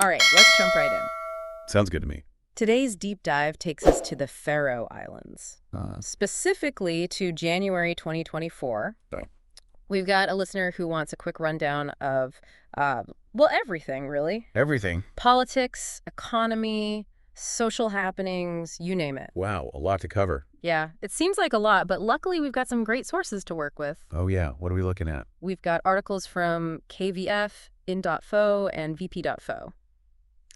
All right, let's jump right in. Sounds good to me. Today's deep dive takes us to the Faroe Islands, Uh, specifically to January 2024. Oh. We've got a listener who wants a quick rundown of, everything, really. Everything. Politics, economy, social happenings, you name it. Wow, a lot to cover. Yeah, it seems like a lot, but luckily we've got some great sources to work with. Oh yeah, what are we looking at? We've got articles from KVF, in.fo, and vp.fo.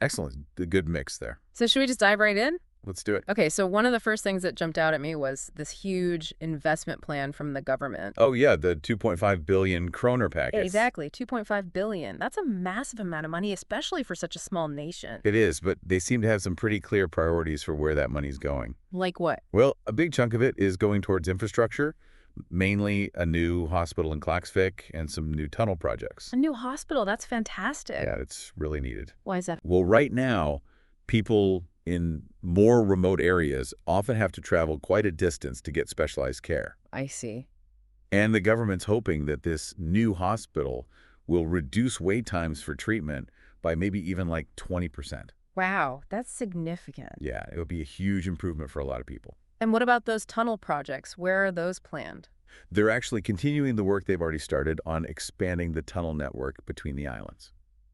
Excellent. A good mix there. So should we just dive right in? Let's do it. Okay, so one of the first things that jumped out at me was this huge investment plan from the government. Oh yeah, the 2.5 billion kroner package. Exactly, 2.5 billion. That's a massive amount of money, especially for such a small nation. It is, but they seem to have some pretty clear priorities for where that money's going. Like what? Well, a big chunk of it is going towards infrastructure, mainly a new hospital in Klaksvik and some new tunnel projects. A new hospital, that's fantastic. Yeah, it's really needed. Why is that? Well, right now, people in more remote areas often have to travel quite a distance to get specialized care. I see. And the government's hoping that this new hospital will reduce wait times for treatment by maybe even like 20%. Wow, that's significant. Yeah, it would be a huge improvement for a lot of people. And what about those tunnel projects? Where are those planned? They're actually continuing the work they've already started on expanding the tunnel network between the islands.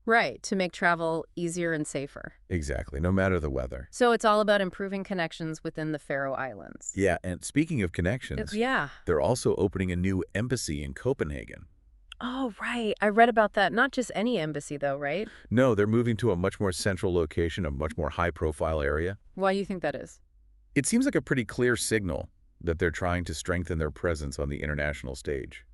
Right, to make travel easier and safer. Exactly, no matter the weather. So it's all about improving connections within the Faroe Islands. Yeah, and speaking of connections, Yeah. they're also opening a new embassy in Copenhagen. Oh, right. I read about that. Not just any embassy, though, right? No, they're moving to a much more central location, a much more high-profile area. Why do you think that is? It seems like a pretty clear signal that they're trying to strengthen their presence on the international stage.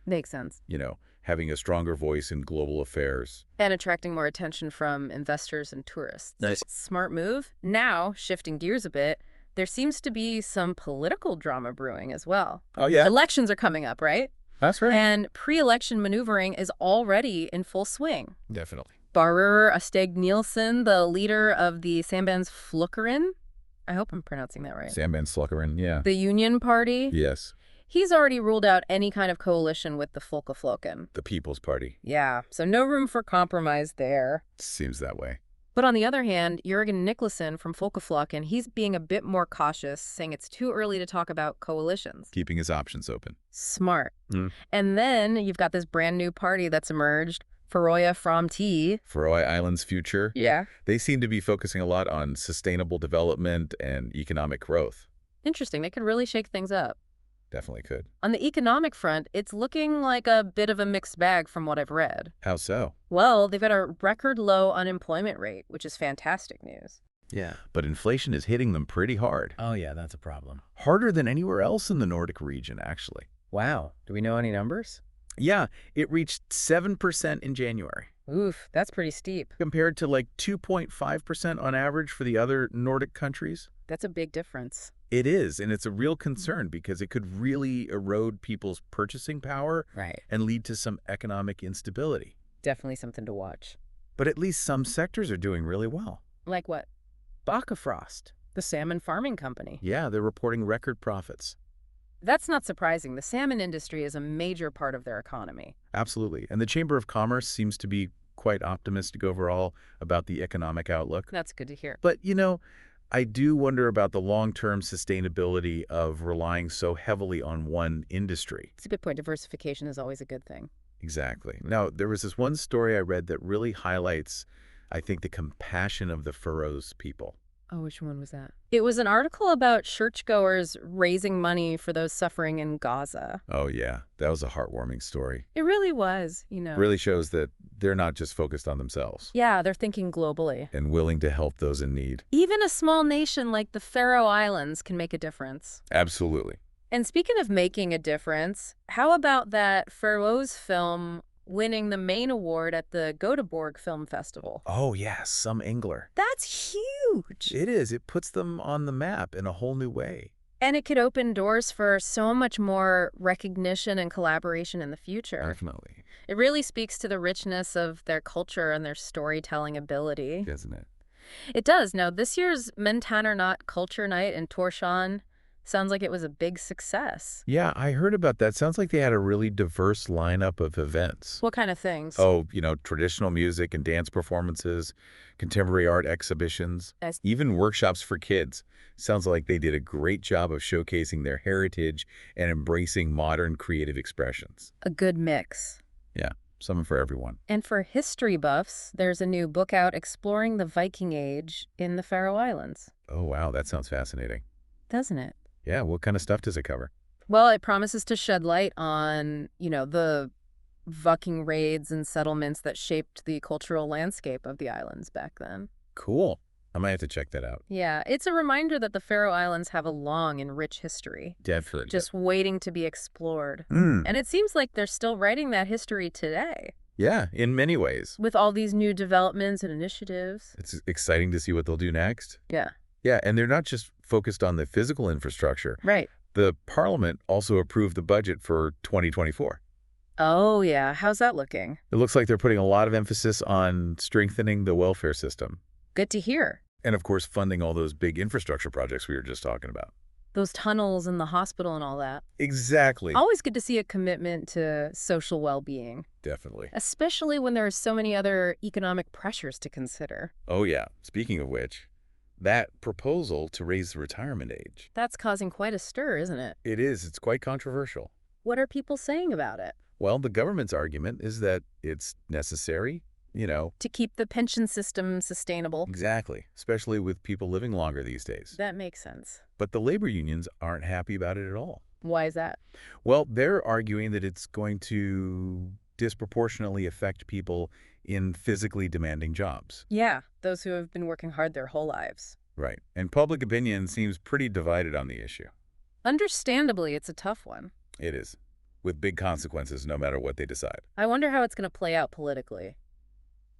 Makes sense. You know, having a stronger voice in global affairs. And attracting more attention from investors and tourists. Nice. Smart move. Now, shifting gears a bit, there seems to be some political drama brewing as well. Oh, yeah? Elections are coming up, right? That's right. And pre-election maneuvering is already in full swing. Definitely. Barer Asteg Nielsen, the leader of the Sambandsflokkurin, I hope I'm pronouncing that right. Sambandsflokkurin, yeah. The Union Party. Yes, He's already ruled out any kind of coalition with the Folkeflokken. the People's Party. Yeah, so no room for compromise there. Seems that way. But on the other hand, Jørgen Nicholson from Folkeflokken, he's being a bit more cautious, saying it's too early to talk about coalitions. Keeping his options open. Smart. Mm. And then you've got this brand new party that's emerged, Føroyar Framtid. Faroe Islands' future. Yeah. They seem to be focusing a lot on sustainable development and economic growth. Interesting. They could really shake things up. Definitely could. On the economic front, it's looking like a bit of a mixed bag from what I've read. How so? Well, they've got a record low unemployment rate, which is fantastic news. Yeah. But inflation is hitting them pretty hard. Oh, yeah, that's a problem. Harder than anywhere else in the Nordic region, actually. Wow. Do we know any numbers? Yeah, it reached 7% in January, Oof, that's pretty steep. compared to like 2.5% on average for the other Nordic countries. That's a big difference. It is, and it's a real concern because it could really erode people's purchasing power Right. and lead to some economic instability. Definitely something to watch. But at least some sectors are doing really well. Like what? Bakkafrost, the salmon farming company. Yeah, they're reporting record profits. That's not surprising. The salmon industry is a major part of their economy. Absolutely. And the Chamber of Commerce seems to be quite optimistic overall about the economic outlook. That's good to hear. But, you know, I do wonder about the long-term sustainability of relying so heavily on one industry. It's a good point. Diversification is always a good thing. Exactly. Now, there was this one story I read that really highlights, I think, the compassion of the Faroes people. Oh, which one was that? It was an article about churchgoers raising money for those suffering in Gaza. Oh, yeah. That was a heartwarming story. It really was, you know. Really shows that they're not just focused on themselves Yeah, they're thinking globally. and willing to help those in need. Even a small nation like the Faroe Islands can make a difference. Absolutely. And speaking of making a difference, how about that Faroes film winning the main award at the Göteborg Film Festival? Oh, yeah, some angler. That's huge! It is. It puts them on the map in a whole new way. And it could open doors for so much more recognition and collaboration in the future. Definitely. It really speaks to the richness of their culture and their storytelling ability. Doesn't it? It does. Now, this year's Mentanarnat Culture Night in Tórshavn, Sounds like it was a big success. Yeah, I heard about that. Sounds like they had a really diverse lineup of events. What kind of things? Oh, traditional music and dance performances, contemporary art exhibitions, As even workshops for kids. Sounds like they did a great job of showcasing their heritage and embracing modern creative expressions. a good mix. Yeah, something for everyone. And for history buffs, there's a new book out exploring the Viking Age in the Faroe Islands. Oh, wow, that sounds fascinating. Doesn't it? Yeah, what kind of stuff does it cover? Well, it promises to shed light on, the Viking raids and settlements that shaped the cultural landscape of the islands back then. Cool. I might have to check that out. Yeah, it's a reminder that the Faroe Islands have a long and rich history, Definitely. just waiting to be explored. Mm. And it seems like they're still writing that history today, Yeah, in many ways. with all these new developments and initiatives. It's exciting to see what they'll do next. Yeah, Yeah, and they're not just focused on the physical infrastructure. right. The Parliament also approved the budget for 2024. Oh, yeah. How's that looking? It looks like they're putting a lot of emphasis on strengthening the welfare system. Good to hear. And of course, funding all those big infrastructure projects we were just talking about. Those tunnels and the hospital and all that. Exactly. Always good to see a commitment to social well-being, Definitely. especially when there are so many other economic pressures to consider. Oh, yeah. Speaking of which, that proposal to raise the retirement age. That's causing quite a stir, isn't it? It is. It's quite controversial. What are people saying about it? Well, the government's argument is that it's necessary, To keep the pension system sustainable. Exactly, especially with people living longer these days. That makes sense. But the labor unions aren't happy about it at all. Why is that? Well, they're arguing that it's going to disproportionately affect people in physically demanding jobs. Yeah, those who have been working hard their whole lives. Right. And public opinion seems pretty divided on the issue. Understandably, it's a tough one. It is, with big consequences no matter what they decide. I wonder how it's going to play out politically.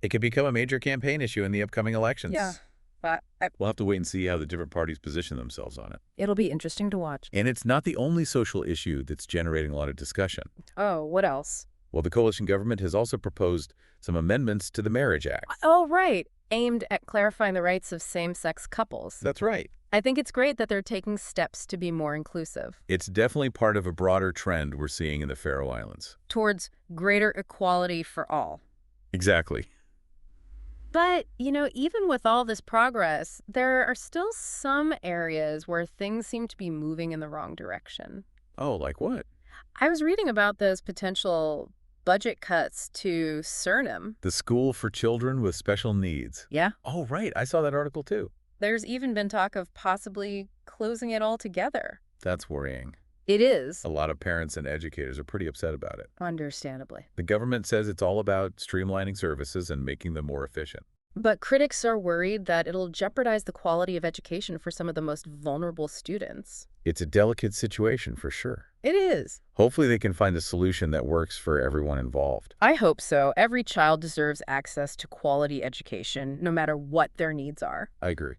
It could become a major campaign issue in the upcoming elections. Yeah, but We'll have to wait and see how the different parties position themselves on it. it'll be interesting to watch. And it's not the only social issue that's generating a lot of discussion. Oh, what else? Well, the coalition government has also proposed some amendments to the Marriage Act. Oh, right. Aimed at clarifying the rights of same-sex couples. That's right. I think it's great that they're taking steps to be more inclusive, It's definitely part of a broader trend we're seeing in the Faroe Islands. towards greater equality for all. Exactly. But, even with all this progress, there are still some areas where things seem to be moving in the wrong direction. Oh, like what? I was reading about those potential budget cuts to Suriname. The School for Children with Special Needs. Yeah. Oh, right. I saw that article too. There's even been talk of possibly closing it altogether. That's worrying. It is. A lot of parents and educators are pretty upset about it. Understandably. The government says it's all about streamlining services and making them more efficient. But critics are worried that it'll jeopardize the quality of education for some of the most vulnerable students. It's a delicate situation for sure. It is. Hopefully they can find a solution that works for everyone involved. I hope so. Every child deserves access to quality education, no matter what their needs are. I agree.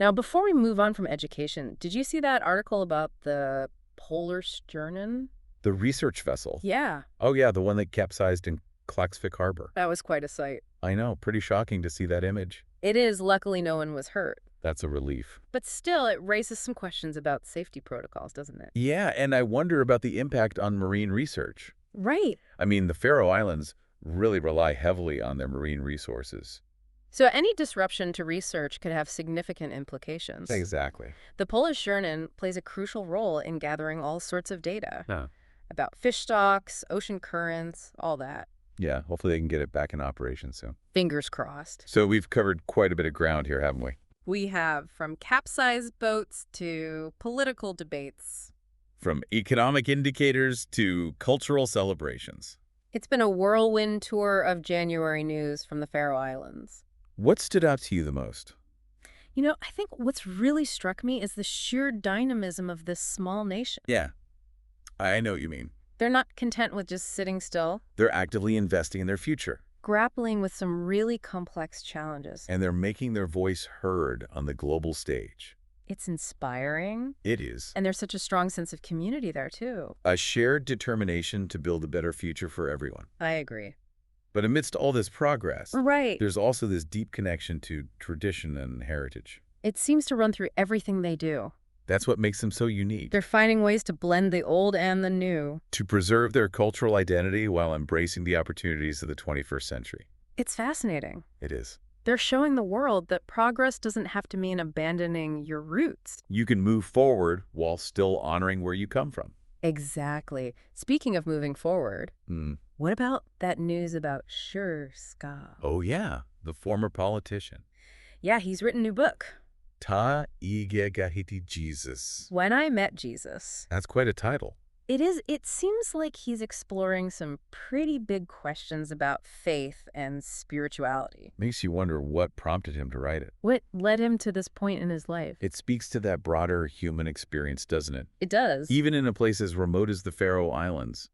Now, before we move on from education, did you see that article about the Polar Stjernen? The research vessel. Yeah, Oh, yeah, the one that capsized in Klaksvik Harbor. that was quite a sight. I know, pretty shocking to see that image. It is. Luckily, no one was hurt. That's a relief. But still, it raises some questions about safety protocols, doesn't it? Yeah, and I wonder about the impact on marine research. Right. I mean, the Faroe Islands really rely heavily on their marine resources. So any disruption to research could have significant implications. Exactly. The Polish Stjernen plays a crucial role in gathering all sorts of data Yeah. about fish stocks, ocean currents, all that. Yeah, hopefully they can get it back in operation soon. Fingers crossed. So we've covered quite a bit of ground here, haven't we? We have from capsized boats to political debates. From economic indicators to cultural celebrations. It's been a whirlwind tour of January news from the Faroe Islands. What stood out to you the most? I think what's really struck me is the sheer dynamism of this small nation. Yeah, I know what you mean. They're not content with just sitting still, They're actively investing in their future, grappling with some really complex challenges. and they're making their voice heard on the global stage. It's inspiring, It is and there's such a strong sense of community there, too. a shared determination to build a better future for everyone. I agree. But amidst all this progress, Right. there's also this deep connection to tradition and heritage. It seems to run through everything they do. That's what makes them so unique. They're finding ways to blend the old and the new. To preserve their cultural identity while embracing the opportunities of the 21st century. It's fascinating. It is. They're showing the world that progress doesn't have to mean abandoning your roots. You can move forward while still honoring where you come from. Exactly. Speaking of moving forward, what about that news about Ska? Oh, yeah. The former politician. Yeah, he's written a new book. Ta Ige Gahiti Jesus. When I Met Jesus. That's quite a title. It is. It seems like he's exploring some pretty big questions about faith and spirituality. Makes you wonder what prompted him to write it. What led him to this point in his life? It speaks to that broader human experience, doesn't it? It does. Even in a place as remote as the Faroe Islands,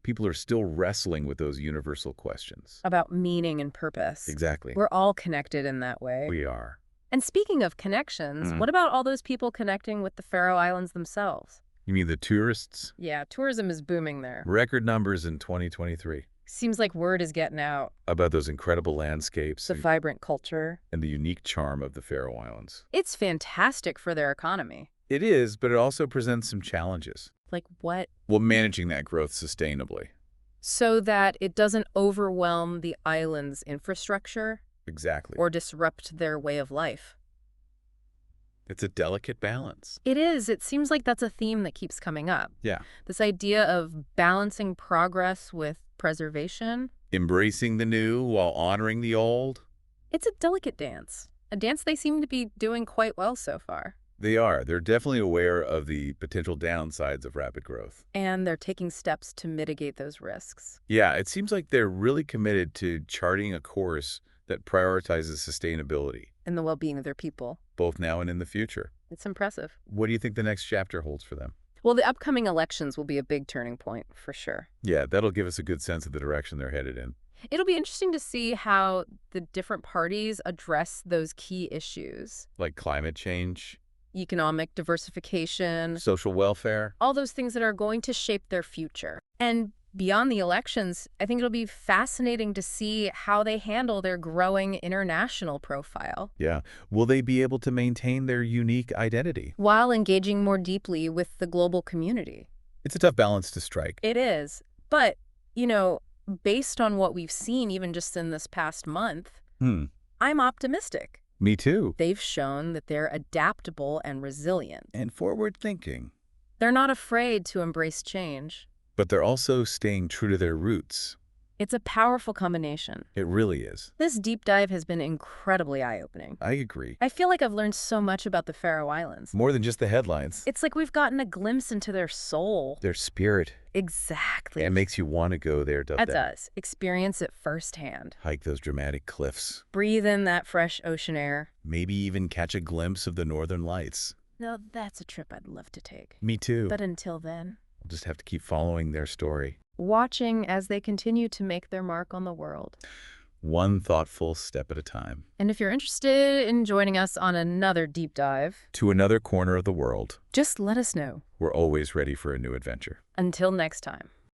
people are still wrestling with those universal questions. About meaning and purpose. Exactly. We're all connected in that way. We are. And speaking of connections, what about all those people connecting with the Faroe Islands themselves? You mean the tourists? Yeah, tourism is booming there. Record numbers in 2023. Seems like word is getting out. About those incredible landscapes The vibrant culture. and the unique charm of the Faroe Islands. It's fantastic for their economy. It is, but it also presents some challenges. Like what? Well, managing that growth sustainably. So that it doesn't overwhelm the island's infrastructure Exactly. or disrupt their way of life. It's a delicate balance. It is. It seems like that's a theme that keeps coming up. Yeah. This idea of balancing progress with preservation. Embracing the new while honoring the old. It's a delicate dance. A dance they seem to be doing quite well so far. They are. They're definitely aware of the potential downsides of rapid growth. And they're taking steps to mitigate those risks. Yeah, it seems like they're really committed to charting a course that prioritizes sustainability, And the well-being of their people. both now and in the future. It's impressive. What do you think the next chapter holds for them? Well, the upcoming elections will be a big turning point, for sure. Yeah, that'll give us a good sense of the direction they're headed in. It'll be interesting to see how the different parties address those key issues. Like climate change, Economic diversification, social welfare. all those things that are going to shape their future. And beyond the elections, I think it'll be fascinating to see how they handle their growing international profile Yeah. Will they be able to maintain their unique identity? while engaging more deeply with the global community. It's a tough balance to strike. It is. But, you know, based on what we've seen even just in this past month, I'm optimistic. Me too. They've shown that they're adaptable and resilient. And forward thinking. They're not afraid to embrace change. But they're also staying true to their roots. It's a powerful combination. It really is. This deep dive has been incredibly eye-opening. I agree. I feel like I've learned so much about the Faroe Islands. More than just the headlines. It's like we've gotten a glimpse into their soul. Their spirit. Exactly. It makes you want to go there, doesn't That it? does. Experience it firsthand. Hike those dramatic cliffs. Breathe in that fresh ocean air. Maybe even catch a glimpse of the northern lights. Now, that's a trip I'd love to take. Me too. But until then, We'll just have to keep following their story. watching as they continue to make their mark on the world. One thoughtful step at a time. And if you're interested in joining us on another deep dive, To another corner of the world. just let us know. We're always ready for a new adventure. Until next time.